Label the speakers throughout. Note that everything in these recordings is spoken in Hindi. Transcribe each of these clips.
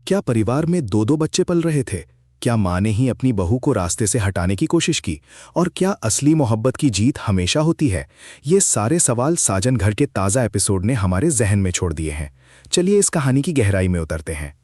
Speaker 1: क्या परिवार में दो दो बच्चे पल रहे थे? क्या माँ ने ही अपनी बहू को रास्ते से हटाने की कोशिश की? और क्या असली मोहब्बत की जीत हमेशा होती है? ये सारे सवाल साजन घर के ताज़ा एपिसोड ने हमारे जहन में छोड़ दिए हैं। चलिए इस कहानी की गहराई में उतरते हैं।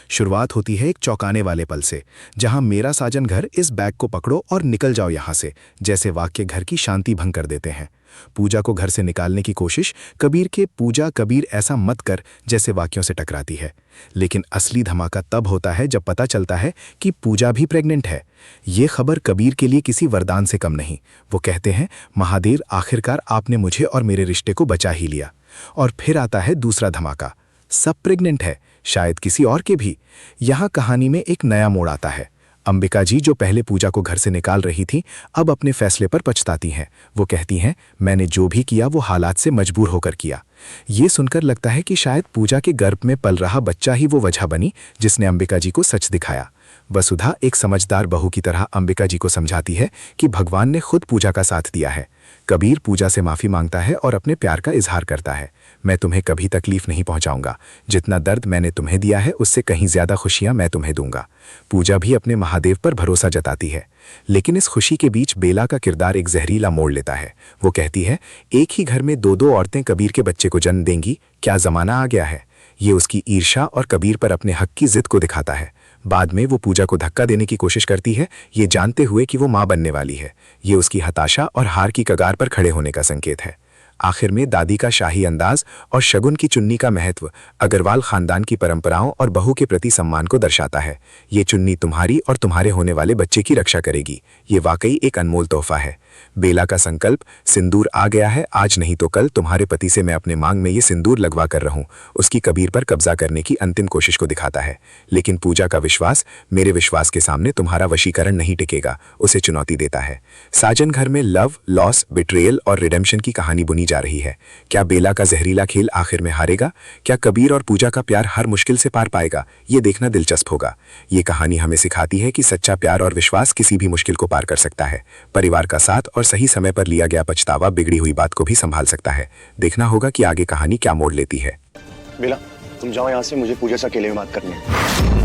Speaker 1: शुरुआत होती है एक चौंकाने वाले पल से, जहां मेरा साजन घर, इस बैग को पकड़ो और निकल जाओ यहां से, जैसे वाक्य घर की शांति भंग कर देते हैं। पूजा को घर से निकालने की कोशिश कबीर के पूजा कबीर ऐसा मत कर जैसे वाक्यों से टकराती है। लेकिन असली धमाका तब होता है जब पता चलता है कि पूजा भी प्रेग्नेंट है। ये खबर कबीर के लिए किसी वरदान से कम नहीं। वो कहते हैं, महादेव, आखिरकार आपने मुझे और मेरे रिश्ते को बचा ही लिया। और फिर आता है दूसरा धमाका। सब प्रेग्नेंट है, शायद किसी और के भी। यहाँ कहानी में एक नया मोड़ आता है। अंबिका जी, जो पहले पूजा को घर से निकाल रही थी, अब अपने फैसले पर पछताती हैं। वो कहती हैं, मैंने जो भी किया वो हालात से मजबूर होकर किया। ये सुनकर लगता है कि शायद पूजा के गर्भ में पल रहा बच्चा ही वो वजह बनी जिसने अंबिका जी को सच दिखाया। वसुधा एक समझदार बहू की तरह अंबिका जी को समझाती है कि भगवान ने खुद पूजा का साथ दिया है। कबीर पूजा से माफी मांगता है और अपने प्यार का इजहार करता है। मैं तुम्हें कभी तकलीफ नहीं पहुंचाऊंगा। जितना दर्द मैंने तुम्हें दिया है उससे कहीं ज्यादा खुशियां मैं तुम्हें दूंगा। पूजा भी अपने महादेव पर भरोसा जताती है। लेकिन इस खुशी के बीच बेला का किरदार एक जहरीला मोड़ लेता है। वो कहती है, एक ही घर में दो दो औरतें कबीर के बच्चे को जन्म देंगी, क्या जमाना आ गया है? ये उसकी ईर्ष्या और कबीर पर अपने हक की जिद को दिखाता है। बाद में वो पूजा को धक्का देने की कोशिश करती है, ये जानते हुए कि वो मां बनने वाली है। ये उसकी हताशा और हार की कगार पर खड़े होने का संकेत है। आखिर में दादी का शाही अंदाज और शगुन की चुन्नी का महत्व अग्रवाल खानदान की परंपराओं और बहू के प्रति सम्मान को दर्शाता है। ये चुन्नी तुम्हारी और तुम्हारे होने वाले बच्चे की रक्षा करेगी। ये वाकई एक अनमोल तोहफा है। बेला का संकल्प, सिंदूर आ गया है, आज नहीं तो कल तुम्हारे पति से मैं अपने मांग में ये सिंदूर लगवा कर रहूं, उसकी कबीर पर कब्जा करने की अंतिम कोशिश को दिखाता है। लेकिन पूजा का विश्वास, मेरे विश्वास के सामने तुम्हारा वशीकरण नहीं टिकेगा, उसे चुनौती देता है। साजन घर में लव, लॉस, बिट्रेयल और रिडेम्पशन की कहानी बुनी जा रही है। क्या बेला का जहरीला खेल आखिर में हारेगा? क्या कबीर और पूजा का प्यार हर मुश्किल से पार पाएगा? ये देखना दिलचस्प होगा। ये कहानी हमें सिखाती है कि सच्चा प्यार और विश्वास किसी भी मुश्किल को पार कर सकता है। परिवार का साथ और सही समय पर लिया गया पछतावा बिगड़ी हुई बात को भी संभाल सकता है। देखना होगा कि आगे कहानी क्या मोड़ लेती है।
Speaker 2: बेला, तुम जाओ यहाँ से, मुझे पूजा से अकेले में बात करनी है।